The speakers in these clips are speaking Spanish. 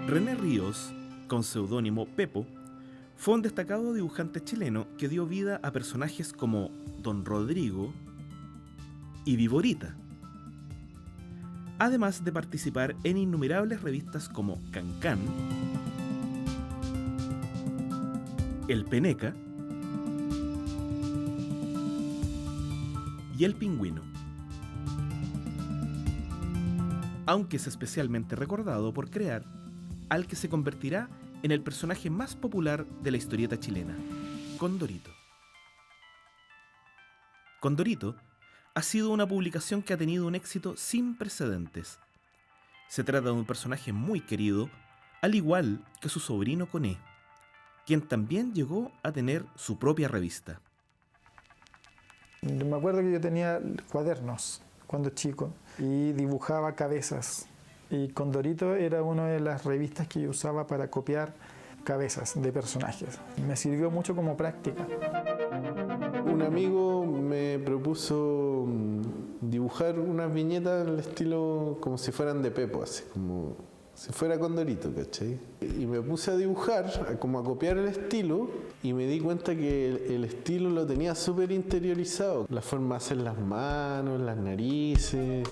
René Ríos, con seudónimo Pepo, fue un destacado dibujante chileno que dio vida a personajes como Don Rodrigo y Viborita, además de participar en innumerables revistas como Cancán, El Peneca y El Pingüino, aunque es especialmente recordado por crear al que se convertirá en el personaje más popular de la historieta chilena, Condorito. Condorito ha sido una publicación que ha tenido un éxito sin precedentes. Se trata de un personaje muy querido, al igual que su sobrino Coné, quien también llegó a tener su propia revista. Me acuerdo que yo tenía cuadernos cuando chico y dibujaba cabezas. Y Condorito era una de las revistas que yo usaba para copiar cabezas de personajes. Me sirvió mucho como práctica. Un amigo me propuso dibujar unas viñetas al estilo como si fueran de Pepo, así como si fuera Condorito, ¿cachai? Y me puse a dibujar, como a copiar el estilo, y me di cuenta que el estilo lo tenía súper interiorizado. La forma de hacer las manos, las narices.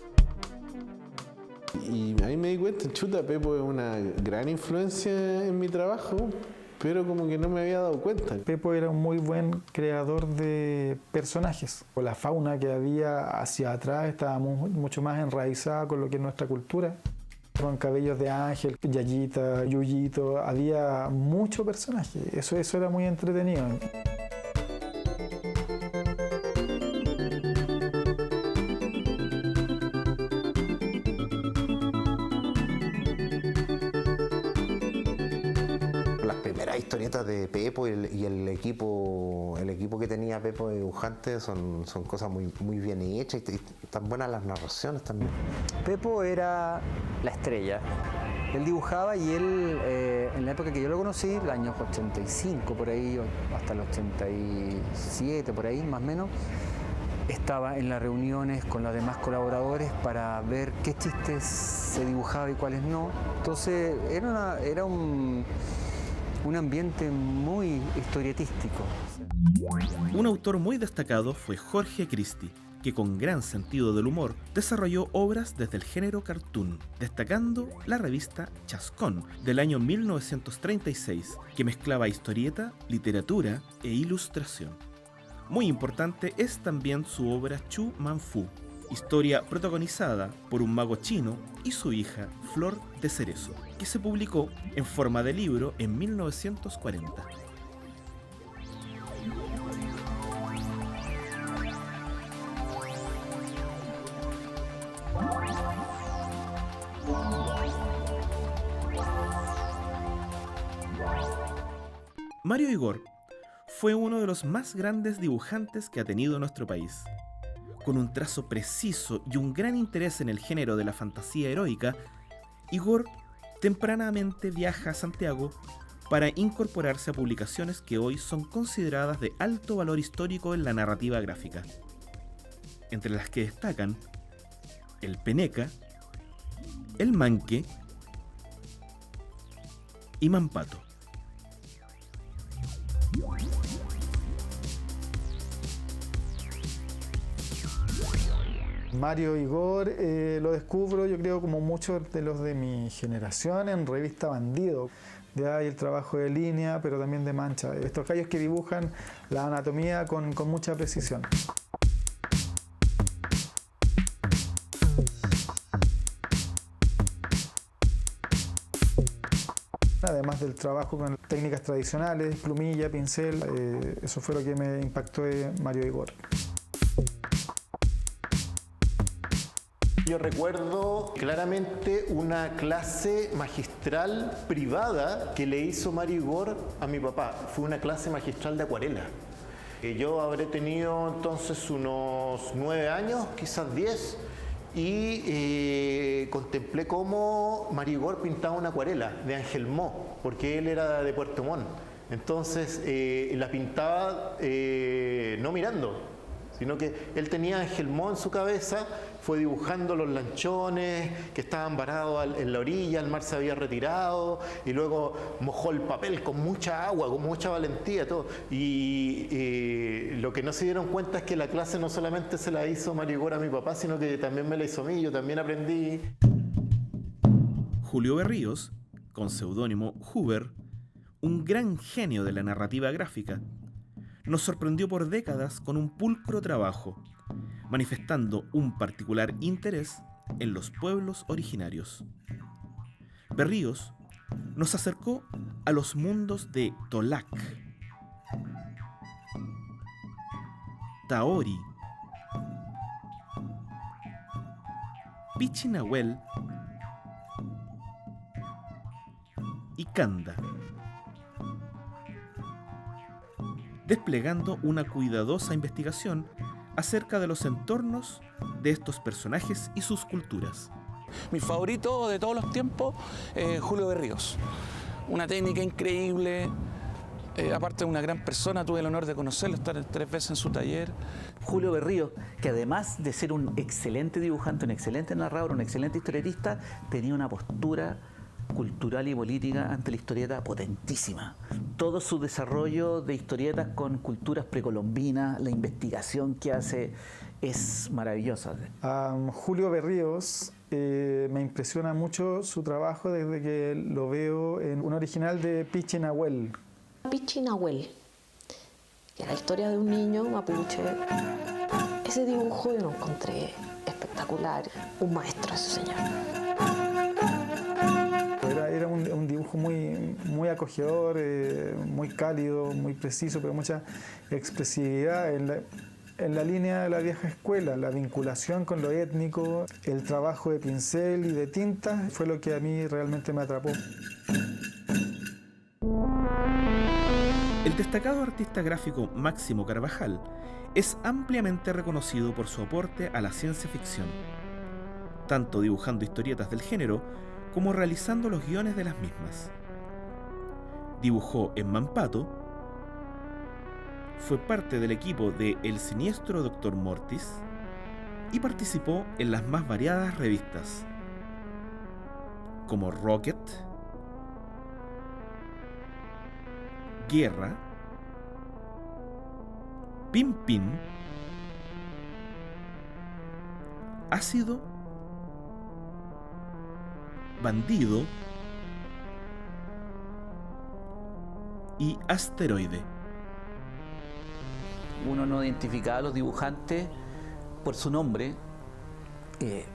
Y ahí me di cuenta, chuta, Pepo es una gran influencia en mi trabajo, pero como que no me había dado cuenta. Pepo era un muy buen creador de personajes. La fauna que había hacia atrás estaba mucho más enraizada con lo que es nuestra cultura. Con cabellos de ángel, Yayita, Yuyito, había mucho personaje. Eso era muy entretenido. Historietas de Pepo y el equipo que tenía Pepo de dibujantes son cosas muy bien hechas y tan buenas las narraciones también. Pepo era la estrella. Él dibujaba y él, en la época que yo lo conocí, el año 85 por ahí, hasta el 87 por ahí más o menos, estaba en las reuniones con los demás colaboradores para ver qué chistes se dibujaba y cuáles no. Entonces era un ambiente muy historietístico. Un autor muy destacado fue Jorge Cristi, que con gran sentido del humor desarrolló obras desde el género cartoon, destacando la revista Chascón del año 1936, que mezclaba historieta, literatura e ilustración. Muy importante es también su obra Chu Man Fu, historia protagonizada por un mago chino y su hija Flor de Cerezo, que se publicó en forma de libro en 1940. Mario Igor fue uno de los más grandes dibujantes que ha tenido nuestro país. Con un trazo preciso y un gran interés en el género de la fantasía heroica, Igor tempranamente viaja a Santiago para incorporarse a publicaciones que hoy son consideradas de alto valor histórico en la narrativa gráfica, entre las que destacan El Peneca, El Manque y Mampato. Mario Igor lo descubro, yo creo, como muchos de los de mi generación, en revista Bandido. De ahí el trabajo de línea, pero también de mancha. Estos gallos que dibujan la anatomía con mucha precisión. Además del trabajo con técnicas tradicionales, plumilla, pincel, eso fue lo que me impactó de Mario Igor. Yo recuerdo claramente una clase magistral privada que le hizo Mario Igor a mi papá. Fue una clase magistral de acuarela. Yo habré tenido entonces unos 9 años, quizás 10, y contemplé cómo Mario Igor pintaba una acuarela de Ángel Mo, porque él era de Puerto Montt. Entonces la pintaba no mirando, sino que él tenía Ángel Mo en su cabeza fue dibujando los lanchones que estaban varados en la orilla, el mar se había retirado y luego mojó el papel con mucha agua, con mucha valentía, todo. Y lo que no se dieron cuenta es que la clase no solamente se la hizo Marigora a mi papá, sino que también me la hizo a mí, yo también aprendí. Julio Berríos, con seudónimo Huber, un gran genio de la narrativa gráfica, nos sorprendió por décadas con un pulcro trabajo, manifestando un particular interés en los pueblos originarios. Berríos nos acercó a los mundos de Tolac, Taori, Pichinahuel y Kanda, desplegando una cuidadosa investigación acerca de los entornos de estos personajes y sus culturas. Mi favorito de todos los tiempos, Julio Berríos. Una técnica increíble, aparte de una gran persona, tuve el honor de conocerlo, estar 3 veces en su taller. Julio Berríos, que además de ser un excelente dibujante, un excelente narrador, un excelente historietista, tenía una postura cultural y política ante la historieta potentísima. Todo su desarrollo de historietas con culturas precolombinas, la investigación que hace es maravillosa. Julio Berríos me impresiona mucho su trabajo desde que lo veo en un original de Pichinahuel. Pichinahuel, que es la historia de un niño mapuche. Ese dibujo yo lo encontré espectacular. Un maestro ese señor. Era un dibujo muy acogedor, muy cálido, muy preciso, pero mucha expresividad en la línea de la vieja escuela. La vinculación con lo étnico, el trabajo de pincel y de tinta fue lo que a mí realmente me atrapó. El destacado artista gráfico Máximo Carvajal es ampliamente reconocido por su aporte a la ciencia ficción, tanto dibujando historietas del género como realizando los guiones de las mismas. Dibujó en Mampato, fue parte del equipo de El Siniestro Dr. Mortis y participó en las más variadas revistas, como Rocket, Guerra, Pin Pin, Ácido, Bandido y Asteroide. Uno no identificaba a los dibujantes por su nombre,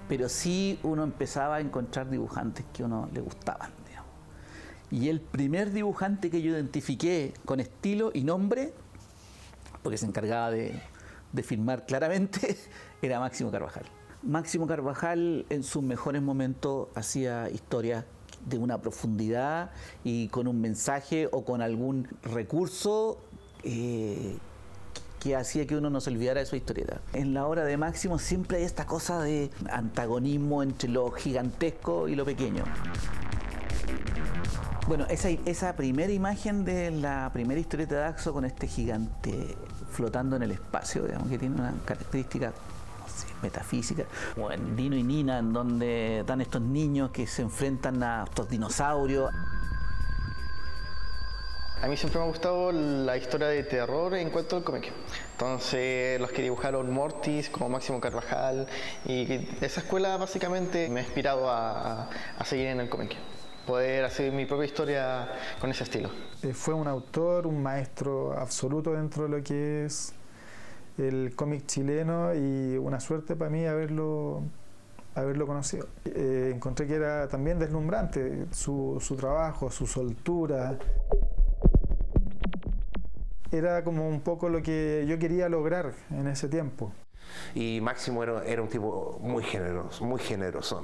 pero sí uno empezaba a encontrar dibujantes que a uno le gustaban, digamos. Y el primer dibujante que yo identifiqué con estilo y nombre, porque se encargaba de firmar claramente, era Máximo Carvajal. Máximo Carvajal en sus mejores momentos hacía historias de una profundidad y con un mensaje o con algún recurso que hacía que uno no se olvidara de su historieta. En la obra de Máximo siempre hay esta cosa de antagonismo entre lo gigantesco y lo pequeño. Bueno, esa primera imagen de la primera historieta de Daxo con este gigante flotando en el espacio, digamos, que tiene una característica metafísica, o en Dino y Nina, en donde están estos niños que se enfrentan a estos dinosaurios. A mí siempre me ha gustado la historia de terror en cuanto al cómic. Entonces, los que dibujaron Mortis, como Máximo Carvajal, y esa escuela básicamente me ha inspirado a seguir en el cómic. Poder hacer mi propia historia con ese estilo. Fue un autor, un maestro absoluto dentro de lo que es el cómic chileno y una suerte para mí haberlo conocido. Encontré que era también deslumbrante su trabajo, su soltura. Era como un poco lo que yo quería lograr en ese tiempo. Y Máximo era un tipo muy generoso.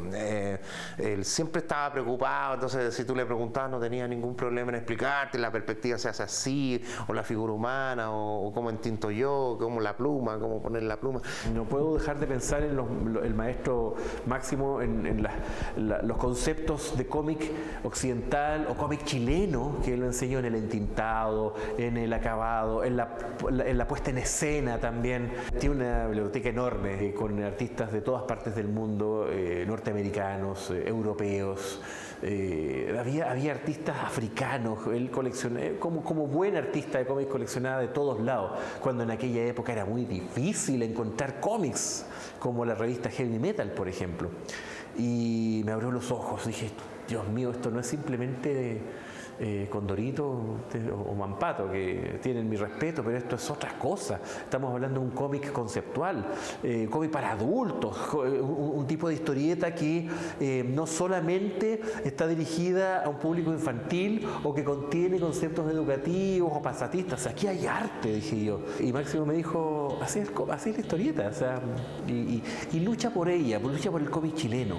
Él siempre estaba preocupado, entonces si tú le preguntabas no tenía ningún problema en explicarte, la perspectiva se hace así, o la figura humana, o cómo entinto yo, cómo la pluma, cómo poner la pluma. No puedo dejar de pensar en el maestro Máximo, en los conceptos de cómic occidental o cómic chileno que él lo enseñó en el entintado, en el acabado, en la puesta en escena también. Tiene una biblioteca biblioteca enorme con artistas de todas partes del mundo, norteamericanos, europeos. Había artistas africanos. Él coleccionaba, como buen artista de cómics, coleccionaba de todos lados, cuando en aquella época era muy difícil encontrar cómics, como la revista Heavy Metal, por ejemplo. Y me abrió los ojos, dije, Dios mío, esto no es simplemente Condorito o Mampato, que tienen mi respeto, pero esto es otra cosa. Estamos hablando de un cómic conceptual, cómic para adultos, un tipo de historieta que no solamente está dirigida a un público infantil o que contiene conceptos educativos o pasatistas. O sea, aquí hay arte, dije yo. Y Máximo me dijo, así es la historieta, o sea, y lucha por ella, lucha por el cómic chileno.